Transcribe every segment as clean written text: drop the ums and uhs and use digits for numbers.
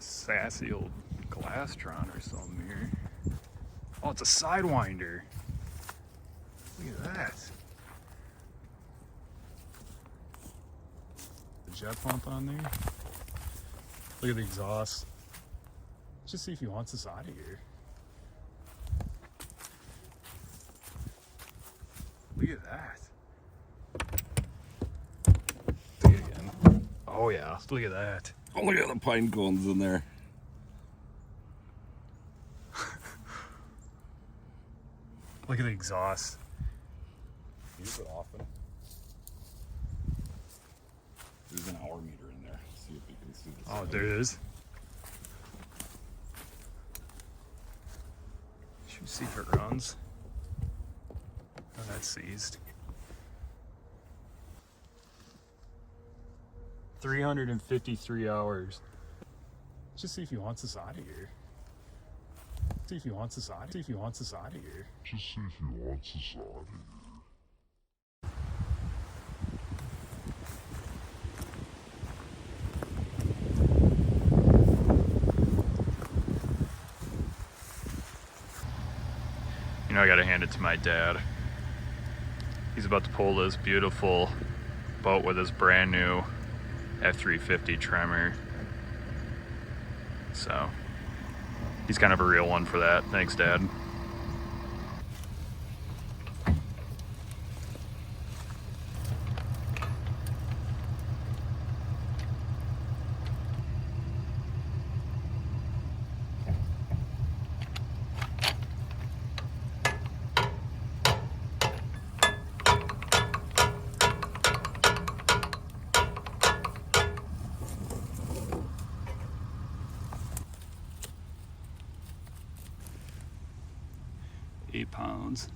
sassy old Glastron or something here. Oh, it's a sidewinder. Look at that. The jet pump on there. Look at the exhaust. Let's just see if he wants us out of here. Look at that. Look at it again. Oh yeah, look at that. Oh, look at the pine cones in there. Look at the exhaust. Use it often. There's an hour meter in there. See if we can see this. Oh, there it is. Should we see if it runs? Oh, that's seized. 353 hours. Let's just see if he wants us out of here. See if he wants us out. See if he wants us out of here. Just see if he wants us out of here. You know, I gotta hand it to my dad. He's about to pull this beautiful boat with his brand new F350 Tremor. So, he's kind of a real one for that. Thanks, Dad. £8.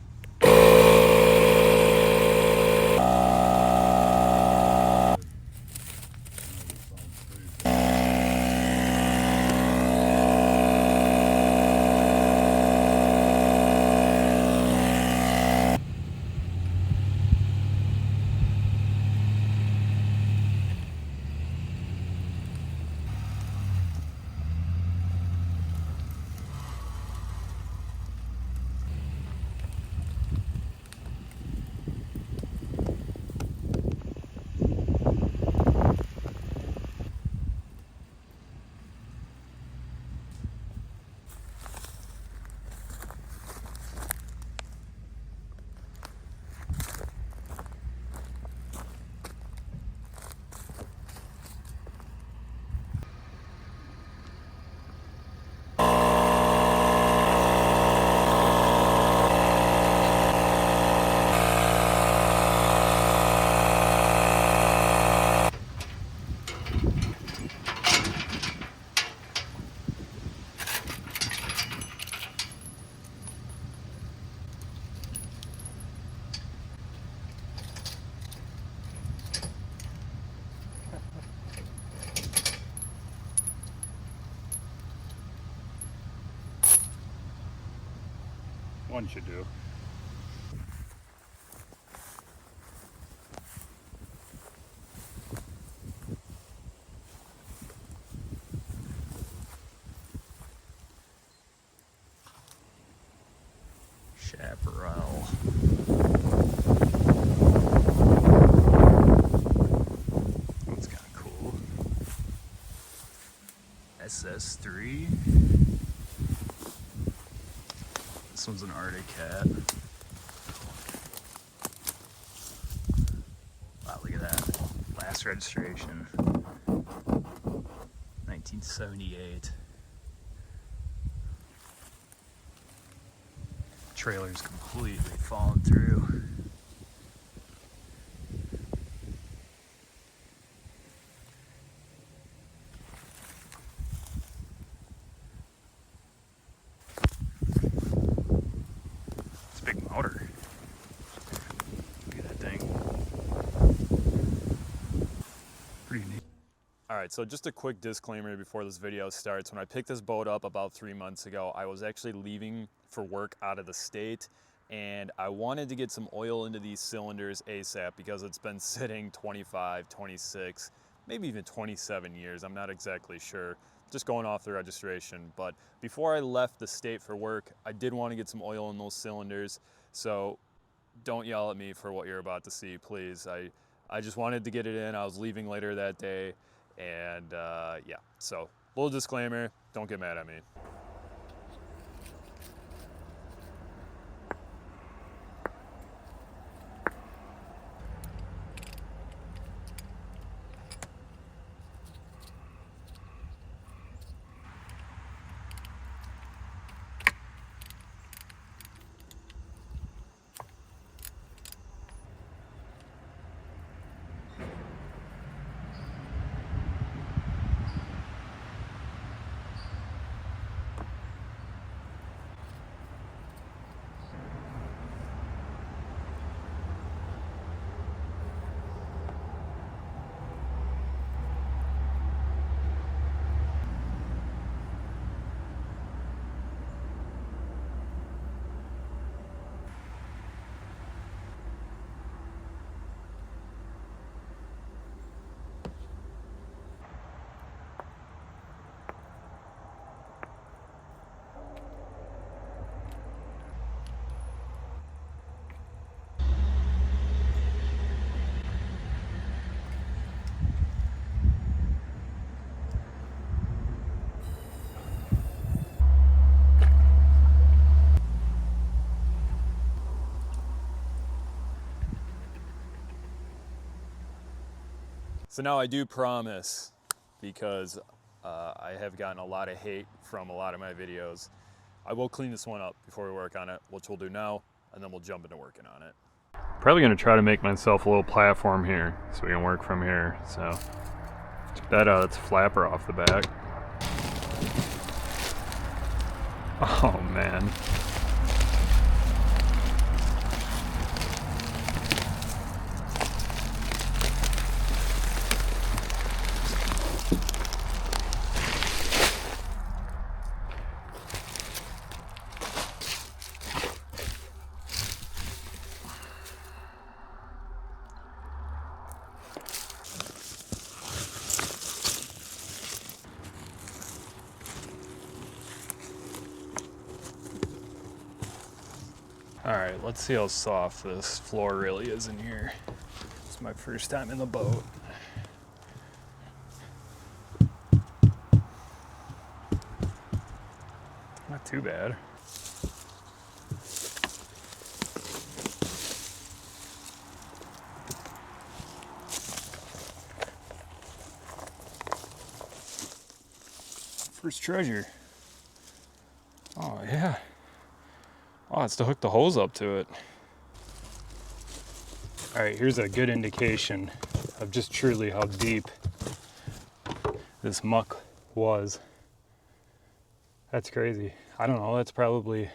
One should do. Chaparral. That's kind of cool. SS3. This one's an Arctic Cat. Wow, look at that. Last registration. 1978. Trailer's completely fallen through. It's a big motor. Look at that thing. Pretty neat. All right, so just a quick disclaimer before this video starts. When I picked this boat up about 3 months ago, I was actually leaving for work out of the state, and I wanted to get some oil into these cylinders ASAP because it's been sitting 25, 26, maybe even 27 years. I'm not exactly sure, just going off the registration. But before I left the state for work, I did want to get some oil in those cylinders. So don't yell at me for what you're about to see, please. I just wanted to get it in. I was leaving later that day, and yeah, so little disclaimer, don't get mad at me. So now I do promise, because I have gotten a lot of hate from a lot of my videos, I will clean this one up before we work on it, which we'll do now, and then we'll jump into working on it. Probably gonna try to make myself a little platform here so we can work from here. So took that out, it's flapper off the back. Oh man. All right, let's see how soft this floor really is in here. It's my first time in the boat. Not too bad. First treasure. Oh yeah. Oh, it's to hook the hose up to it. All right, here's a good indication of just truly how deep this muck was. That's crazy. I don't know, that's probably,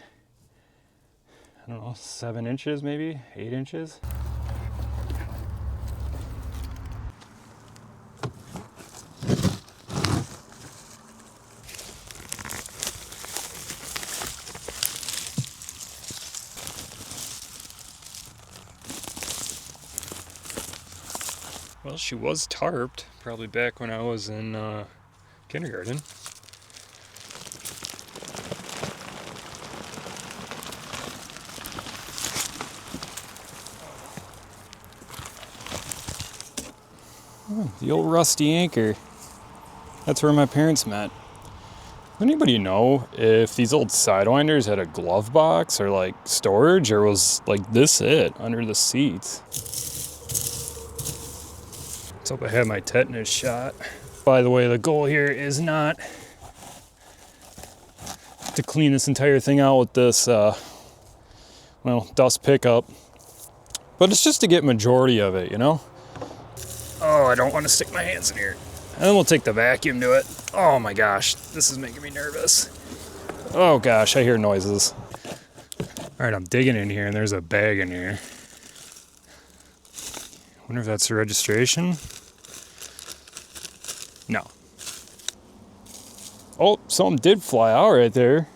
7 inches maybe, 8 inches. Well, she was tarped, probably back when I was in kindergarten. Oh, the old rusty anchor. That's where my parents met. Anybody know if these old sidewinders had a glove box or like storage, or was like this it under the seats? Let's hope I have my tetanus shot. By the way, the goal here is not to clean this entire thing out with this, dust pickup, but it's just to get majority of it, you know? Oh, I don't want to stick my hands in here. And then we'll take the vacuum to it. Oh my gosh, this is making me nervous. Oh gosh, I hear noises. All right, I'm digging in here and there's a bag in here. Wonder if that's the registration? No. Oh, something did fly out right there.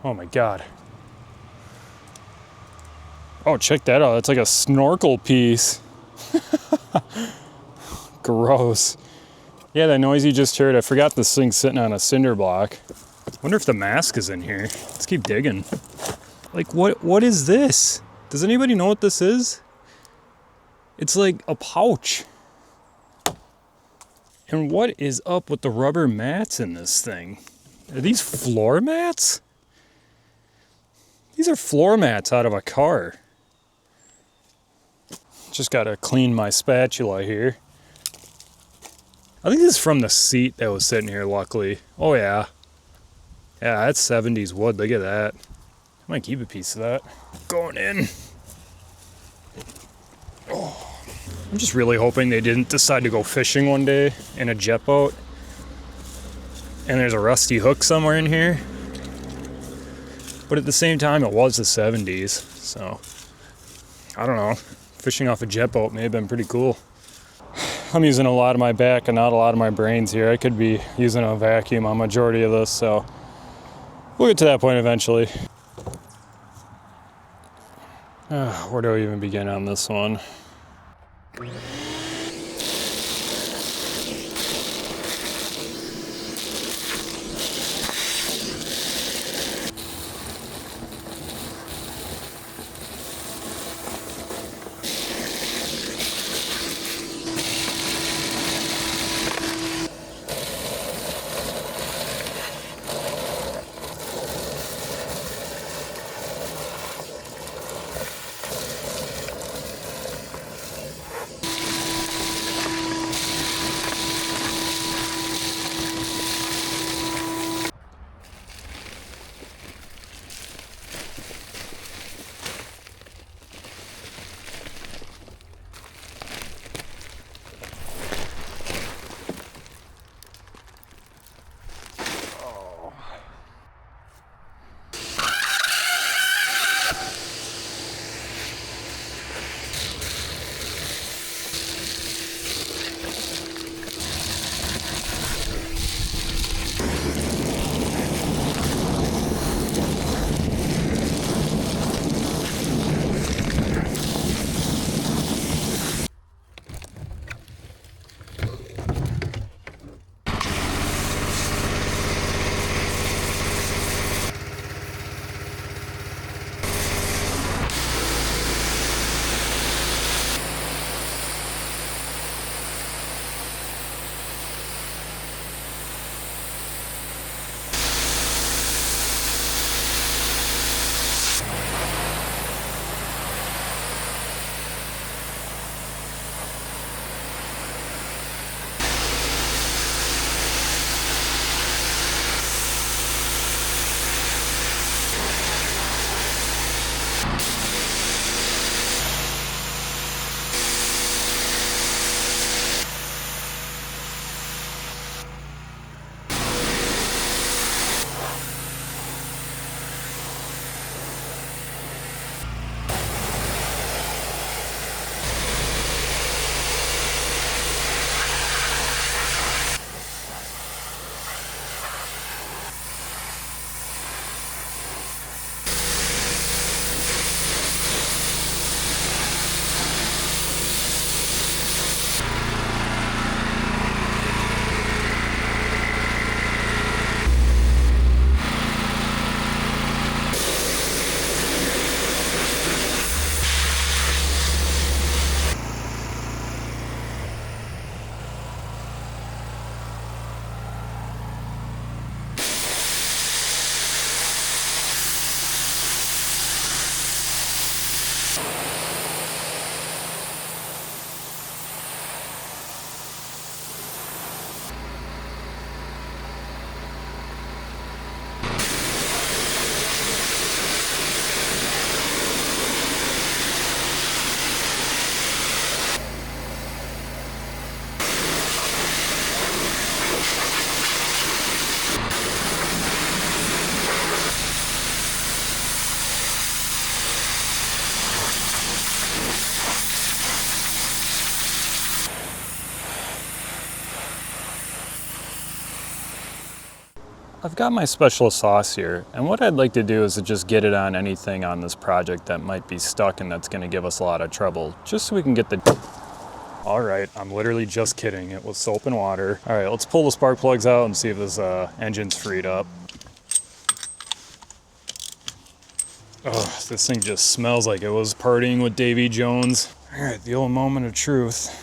Oh my God. Oh, check that out. It's like a snorkel piece. Gross. Yeah, that noise you just heard, I forgot this thing's sitting on a cinder block. Wonder if the mask is in here. Let's keep digging. Like, what is this? Does anybody know what this is? It's like a pouch. And what is up with the rubber mats in this thing? Are these floor mats? These are floor mats out of a car. Just gotta clean my spatula here. I think this is from the seat that was sitting here, luckily. Oh yeah. Yeah, that's 70s wood, look at that. I might keep a piece of that. Going in. Oh. I'm just really hoping they didn't decide to go fishing one day in a jet boat. And there's a rusty hook somewhere in here. But at the same time, it was the 70s, so I don't know. Fishing off a jet boat may have been pretty cool. I'm using a lot of my back and not a lot of my brains here. I could be using a vacuum on majority of this, so we'll get to that point eventually. Where do I even begin on this one? I've got my special sauce here, and what I'd like to do is to just get it on anything on this project that might be stuck and that's gonna give us a lot of trouble, just so we can get the... All right, I'm literally just kidding. It was soap and water. All right, let's pull the spark plugs out and see if this engine's freed up. Oh, this thing just smells like it was partying with Davy Jones. All right, the old moment of truth.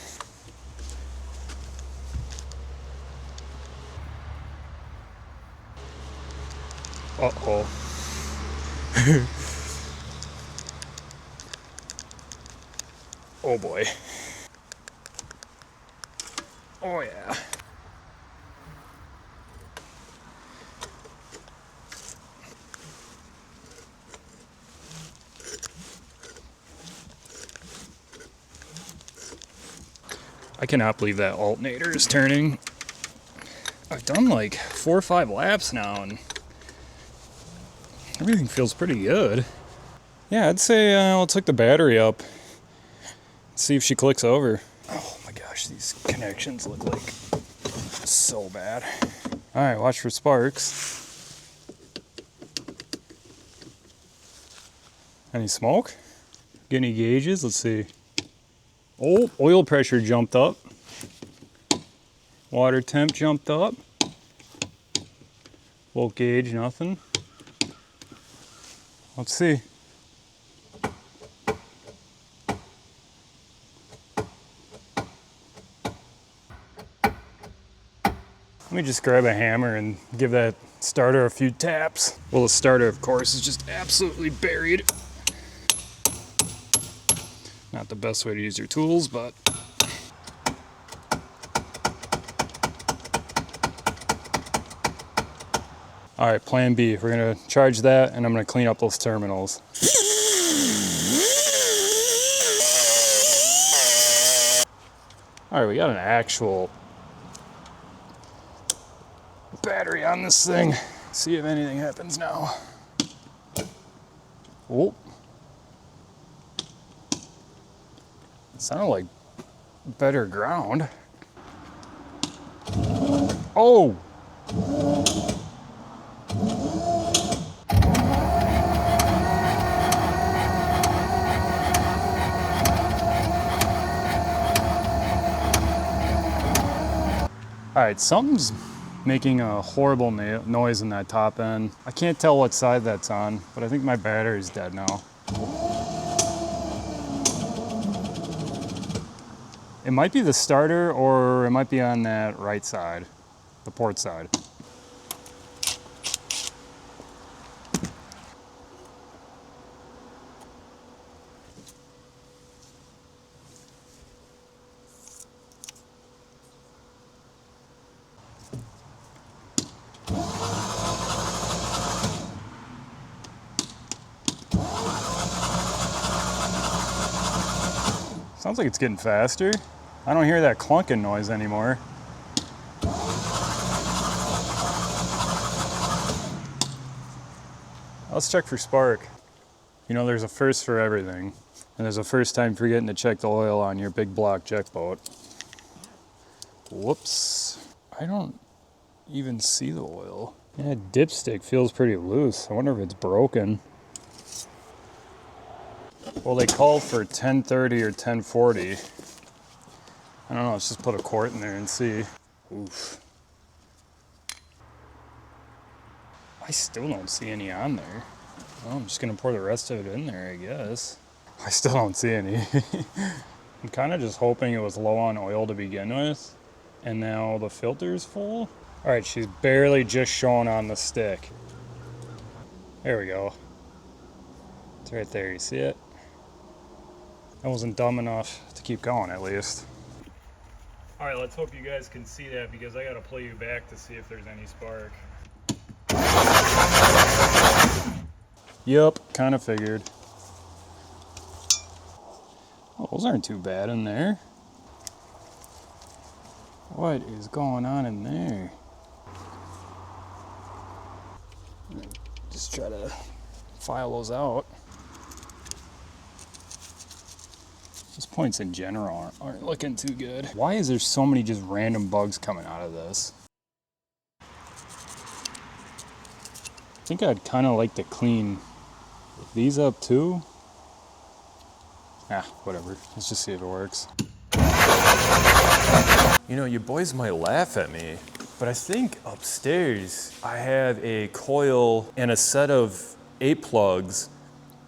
Uh-oh. Oh boy. Oh yeah. I cannot believe that alternator is turning. I've done like 4 or 5 laps now and everything feels pretty good. Yeah, I'd say I'll take the battery up. See if she clicks over. Oh my gosh, these connections look like so bad. All right, watch for sparks. Any smoke? Get any gauges? Let's see. Oh, oil pressure jumped up. Water temp jumped up. Volt gauge, nothing. Let's see. Let me just grab a hammer and give that starter a few taps. Well, the starter, of course, is just absolutely buried. Not the best way to use your tools, but... All right, plan B. We're gonna charge that and I'm gonna clean up those terminals. All right, we got an actual battery on this thing. See if anything happens now. Oh. Sounded like better ground. Oh! All right, something's making a horrible noise in that top end. I can't tell what side that's on, but I think my battery's dead now. It might be the starter or it might be on that right side, the port side. Sounds like it's getting faster. I don't hear that clunking noise anymore. Let's check for spark. You know, there's a first for everything. And there's a first time forgetting to check the oil on your big block jet boat. Whoops. I don't even see the oil. Yeah, dipstick feels pretty loose. I wonder if it's broken. Well, they called for 1030 or 1040. I don't know, let's just put a quart in there and see. Oof. I still don't see any on there. Well, I'm just gonna pour the rest of it in there, I guess. I still don't see any. I'm kind of just hoping it was low on oil to begin with, and now the filter's full. All right, she's barely just showing on the stick. There we go. It's right there, you see it? I wasn't dumb enough to keep going, at least. All right, let's hope you guys can see that because I gotta play you back to see if there's any spark. Yep, kind of figured. Oh, those aren't too bad in there. What is going on in there? Just try to file those out. Those points in general aren't looking too good. Why is there so many just random bugs coming out of this? think I'd kind of like to clean these up too. Whatever. Let's just see if it works. You know, you boys might laugh at me, but I think upstairs I have a coil and a set of 8 plugs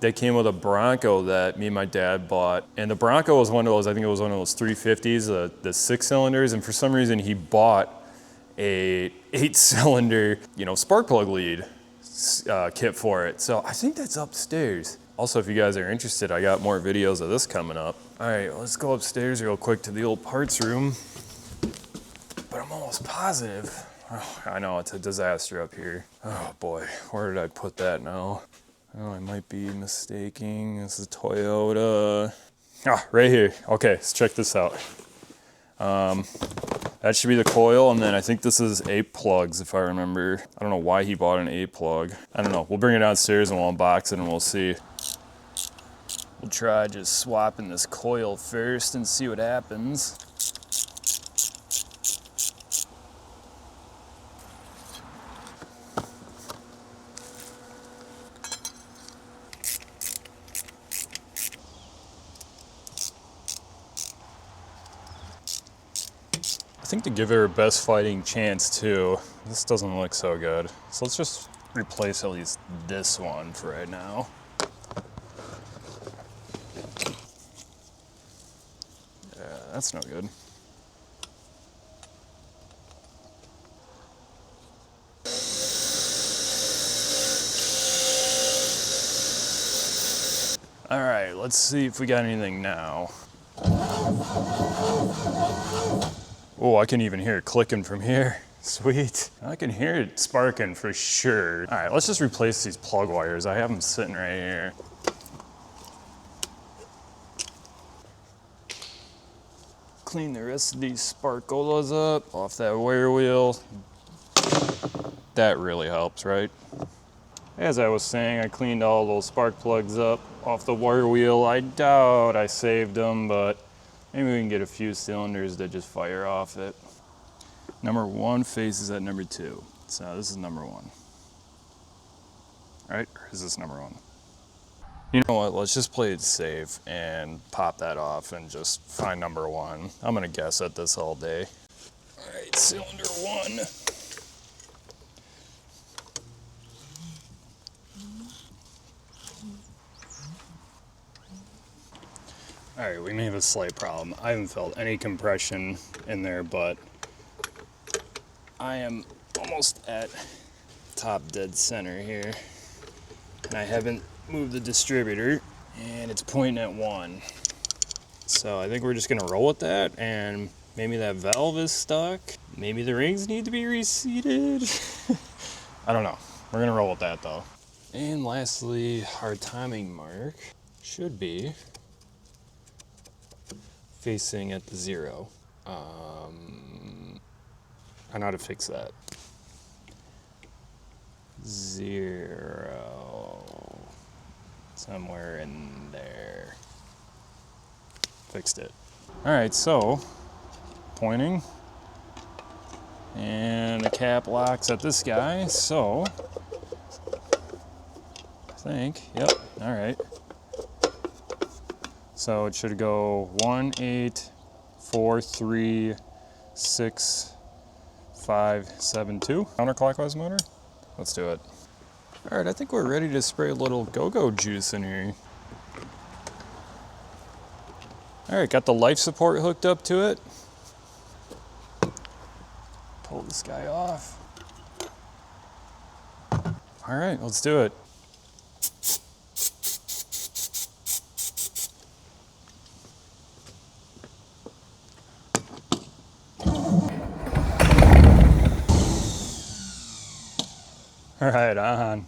that came with a Bronco that me and my dad bought. And the Bronco was one of those, I think it was one of those 350s, the 6 cylinders. And for some reason he bought a 8-cylinder, you know, spark plug lead kit for it. So I think that's upstairs. Also, if you guys are interested, I got more videos of this coming up. All right, let's go upstairs real quick to the old parts room. But I'm almost positive. Oh, I know, it's a disaster up here. Oh boy, where did I put that now? Oh, I might be mistaking. This is Toyota. Right here. Okay, let's check this out. That should be the coil, and then I think this is 8 plugs, if I remember. I don't know why he bought an 8 plug. I don't know. We'll bring it downstairs and we'll unbox it and we'll see. We'll try just swapping this coil first and see what happens. I think to give it her best fighting chance too, this doesn't look so good. So let's just replace at least this one for right now. Yeah, that's no good. All right, let's see if we got anything now. Oh, I can even hear it clicking from here. Sweet. I can hear it sparking for sure. All right, let's just replace these plug wires. I have them sitting right here. Clean the rest of these sparkolas up off that wire wheel. That really helps, right? As I was saying, I cleaned all those spark plugs up off the wire wheel. I doubt I saved them, but maybe we can get a few cylinders that just fire off it. Number 1 faces at number 2. So this is number 1. All right, or is this number 1? You know what, let's just play it safe and pop that off and just find number 1. I'm gonna guess at this all day. All right, cylinder 1. All right, we may have a slight problem. I haven't felt any compression in there, but I am almost at top dead center here. And I haven't moved the distributor, and it's pointing at 1. So I think we're just gonna roll with that, and maybe that valve is stuck. Maybe the rings need to be reseated. I don't know. We're gonna roll with that though. And lastly, our timing mark should be facing at the 0. I know how to fix that. 0. Somewhere in there. Fixed it. All right, so pointing. And the cap locks at this guy, so I think, yep, all right. So it should go 1, 8, 4, 3, 6, 5, 7, 2. Counterclockwise motor. Let's do it. All right, I think we're ready to spray a little go-go juice in here. All right, got the life support hooked up to it. Pull this guy off. All right, let's do it. All right, on.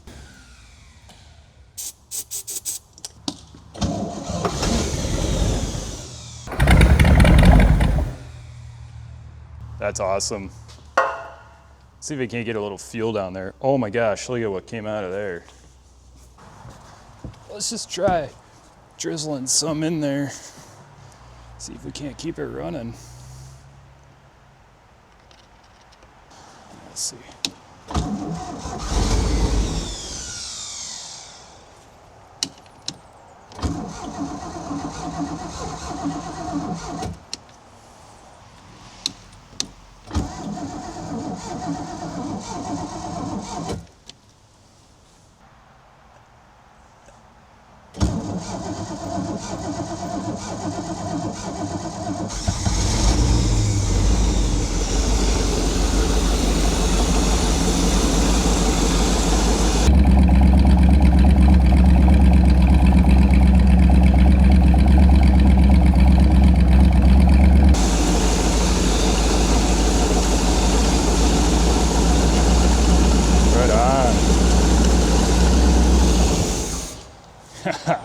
That's awesome. See if we can't get a little fuel down there. Oh my gosh, look at what came out of there. Let's just try drizzling some in there. See if we can't keep it running. Let's see.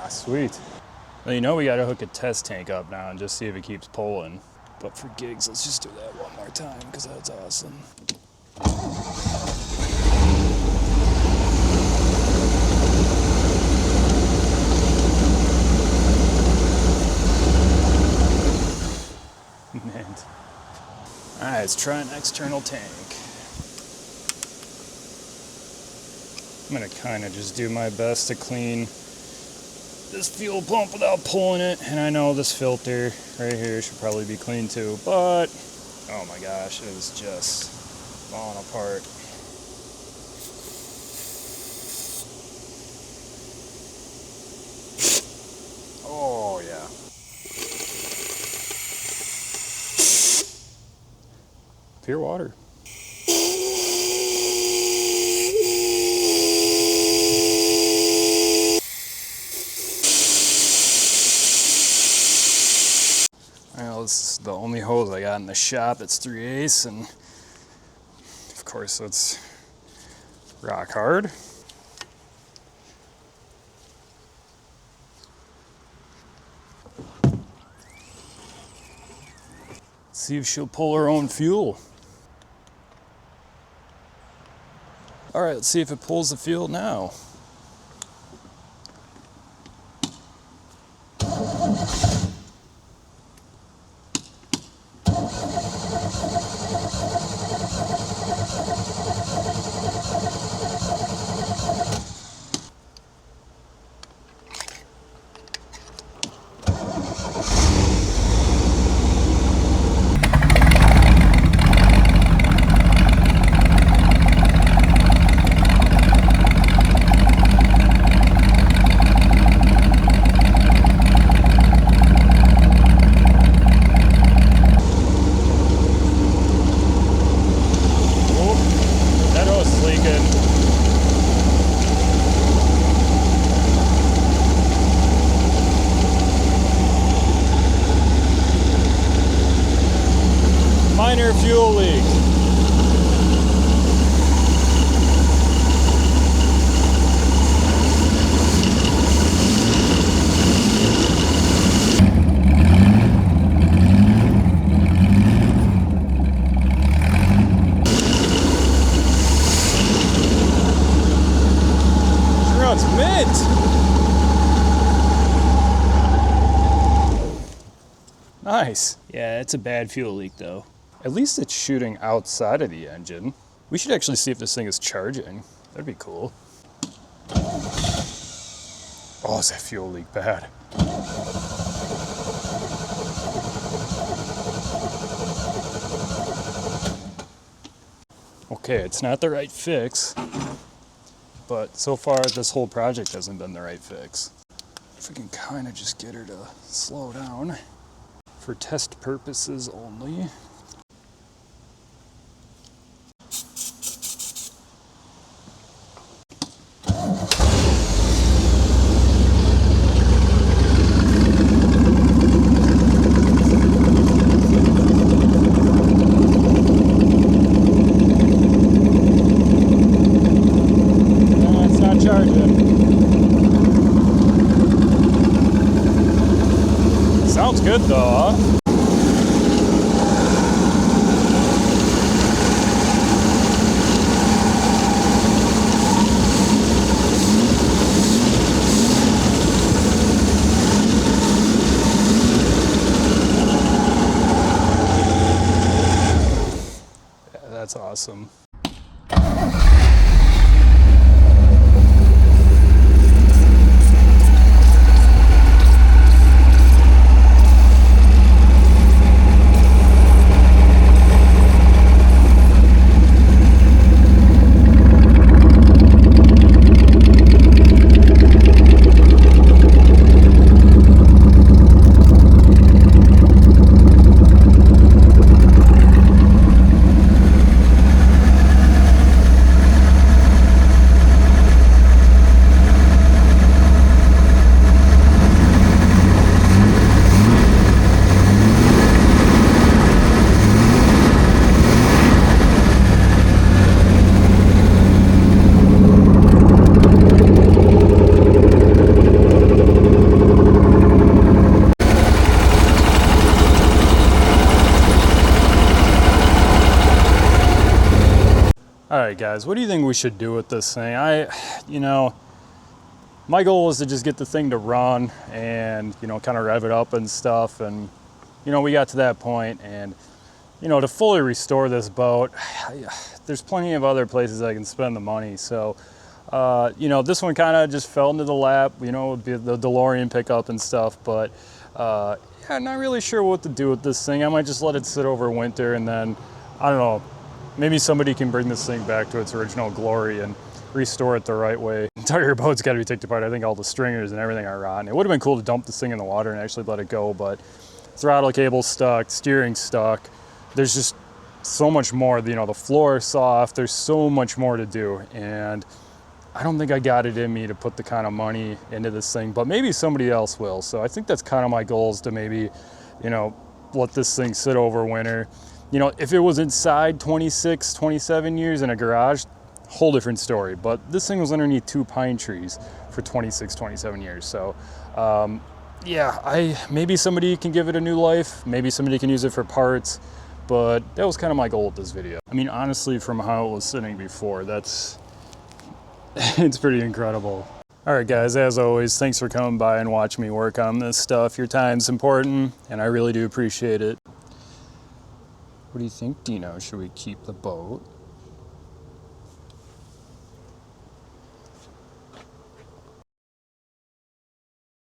Sweet. Well, you know we gotta hook a test tank up now and just see if it keeps pulling. But for gigs, let's just do that one more time because that's awesome. Man. All right, let's try an external tank. I'm gonna kind of just do my best to clean this fuel pump without pulling it, and I know this filter right here should probably be clean too, but oh my gosh, it is just falling apart. Oh yeah. Pure water. Well, this is the only hose I got in the shop. It's 3/8, and of course it's rock hard. Let's see if she'll pull her own fuel. All right, let's see if it pulls the fuel now. Minor fuel leak. Runs mint. Nice. Yeah, it's a bad fuel leak though. At least it's shooting outside of the engine. We should actually see if this thing is charging. That'd be cool. Oh, is that fuel leak bad? Okay, it's not the right fix, but so far this whole project hasn't been the right fix. If we can kind of just get her to slow down for test purposes only. Sounds good though, huh? Yeah, that's awesome. All right, guys, what do you think we should do with this thing? You know, my goal was to just get the thing to run and, you know, kind of rev it up and stuff. And, you know, we got to that point, and, you know, to fully restore this boat, there's plenty of other places I can spend the money. So, you know, this one kind of just fell into the lap, you know, the DeLorean pickup and stuff. But, yeah, not really sure what to do with this thing. I might just let it sit over winter, and then, I don't know, maybe somebody can bring this thing back to its original glory and restore it the right way. The entire boat's got to be taken apart. I think all the stringers and everything are rotten. It would have been cool to dump this thing in the water and actually let it go, but throttle cable stuck, steering stuck. There's just so much more. You know, the floor is soft. There's so much more to do, and I don't think I got it in me to put the kind of money into this thing, but maybe somebody else will. So I think that's kind of my goal, is to maybe, you know, let this thing sit over winter. You know, if it was inside 26, 27 years in a garage, whole different story. But this thing was underneath 2 pine trees for 26, 27 years. So, yeah, maybe somebody can give it a new life. Maybe somebody can use it for parts. But that was kind of my goal with this video. I mean, honestly, from how it was sitting before, it's pretty incredible. All right, guys, as always, thanks for coming by and watching me work on this stuff. Your time's important, and I really do appreciate it. What do you think, Dino? Should we keep the boat?